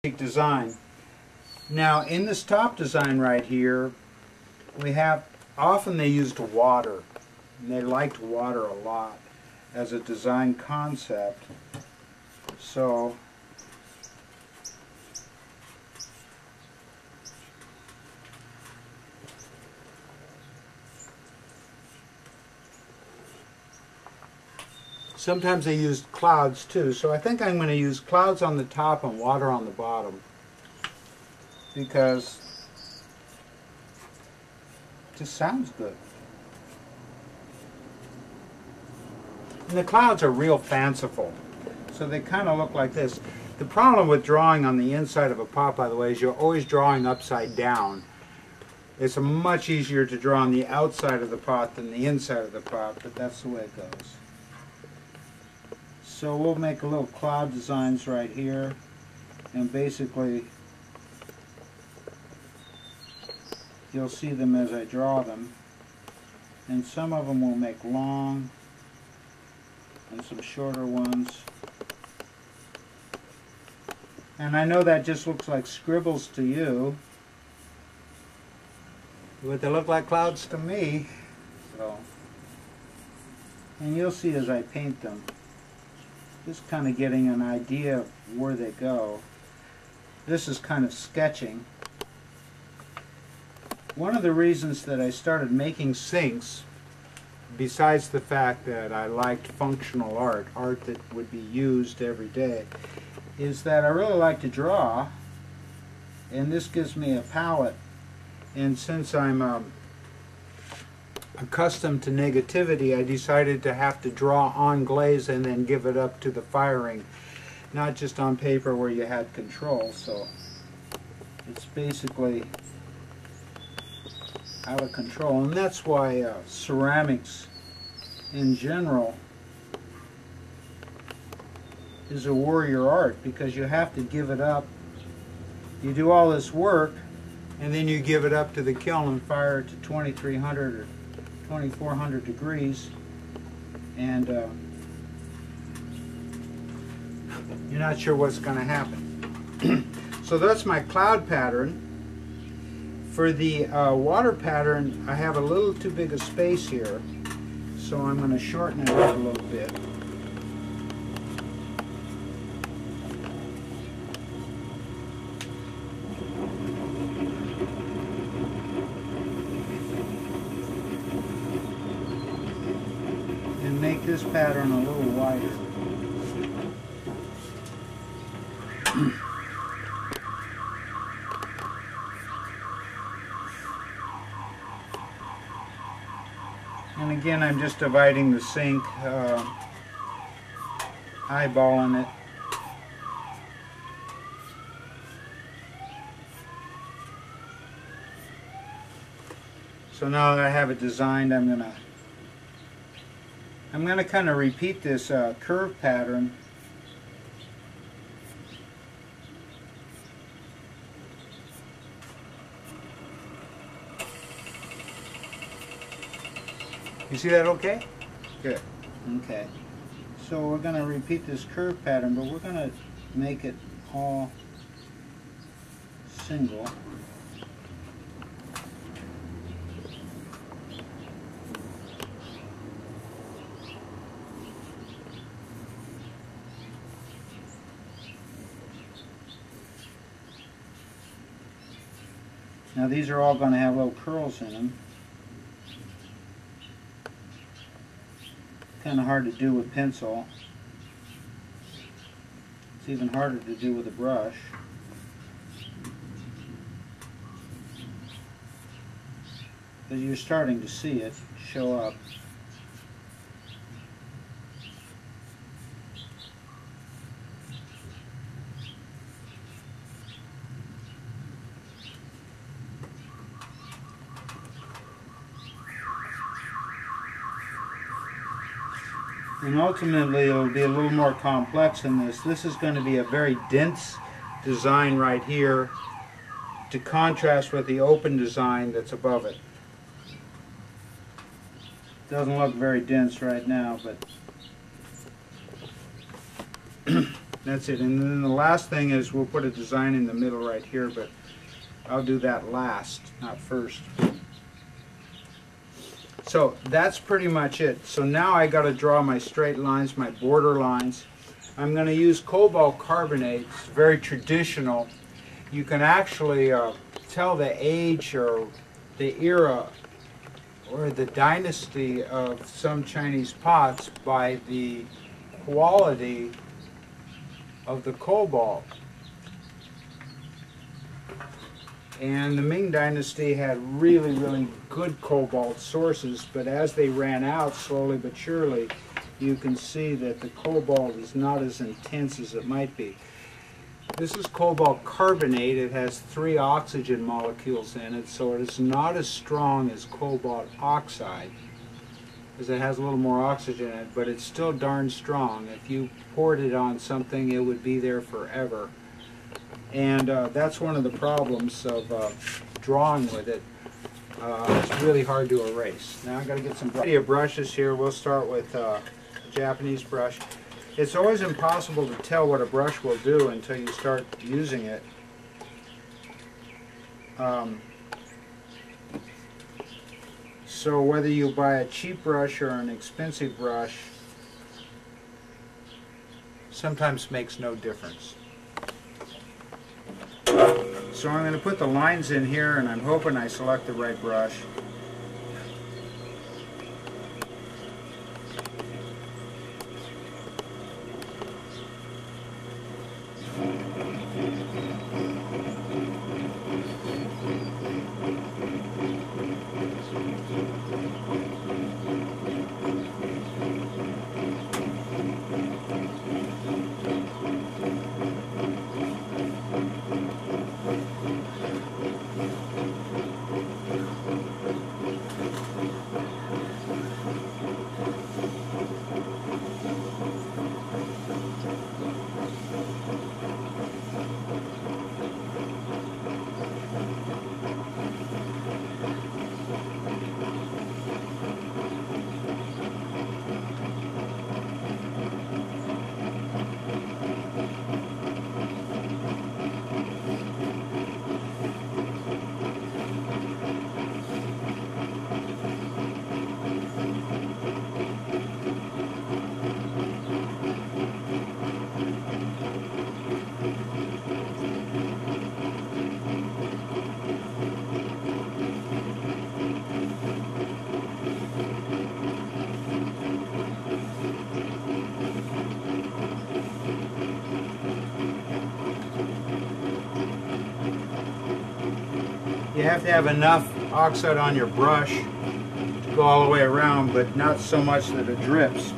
design. Now in this top design right here, we have, often they used water, and they liked water a lot as a design concept. So sometimes they used clouds too, so I think I'm going to use clouds on the top and water on the bottom, because it just sounds good. And the clouds are real fanciful, so they kind of look like this. The problem with drawing on the inside of a pot, by the way, is you're always drawing upside down. It's much easier to draw on the outside of the pot than the inside of the pot, but that's the way it goes. So we'll make a little cloud designs right here, and basically you'll see them as I draw them, and some of them will make long and some shorter ones. And I know that just looks like scribbles to you, but they look like clouds to me. So, and you'll see as I paint them, just kind of getting an idea of where they go. This is kind of sketching. One of the reasons that I started making sinks, besides the fact that I liked functional art, art that would be used every day, is that I really like to draw, and this gives me a palette. And since I'm accustomed to negativity, I decided to have to draw on glaze and then give it up to the firing, not just on paper where you had control. So it's basically out of control, and that's why ceramics in general is a warrior art, because you have to give it up. You do all this work and then you give it up to the kiln and fire it to 2300 or 2400 degrees, and you're not sure what's going to happen. So that's my cloud pattern. For the water pattern, I have a little too big a space here, so I'm going to shorten it up a little bit. And make this pattern a little wider. And again, I'm just dividing the sink, eyeballing it. So now that I have it designed, I'm gonna kind of repeat this curve pattern. You see that okay? Good. Okay. So we're going to repeat this curve pattern, but we're going to make it all single. Now these are all going to have little curls in them. Kind of hard to do with pencil. It's even harder to do with a brush. But you're starting to see it show up. And ultimately it will be a little more complex than this. This is going to be a very dense design right here to contrast with the open design that's above it. Doesn't look very dense right now, but That's it. And then the last thing is we'll put a design in the middle right here, but I'll do that last, not first. So that's pretty much it. So now I got to draw my straight lines, my border lines. I'm going to use cobalt carbonate. It's very traditional. You can actually tell the age or the era or the dynasty of some Chinese pots by the quality of the cobalt. And the Ming Dynasty had really, really good cobalt sources, but as they ran out slowly but surely, you can see that the cobalt is not as intense as it might be. This is cobalt carbonate. It has 3 oxygen molecules in it, so it is not as strong as cobalt oxide, because it has a little more oxygen in it, but it's still darn strong. If you poured it on something, it would be there forever. And that's one of the problems of drawing with it. It's really hard to erase. Now I've got to get some brushes here. We'll start with a Japanese brush. It's always impossible to tell what a brush will do until you start using it. So whether you buy a cheap brush or an expensive brush, sometimes makes no difference. So I'm going to put the lines in here, and I'm hoping I select the right brush. You have to have enough oxide on your brush to go all the way around, but not so much that it drips.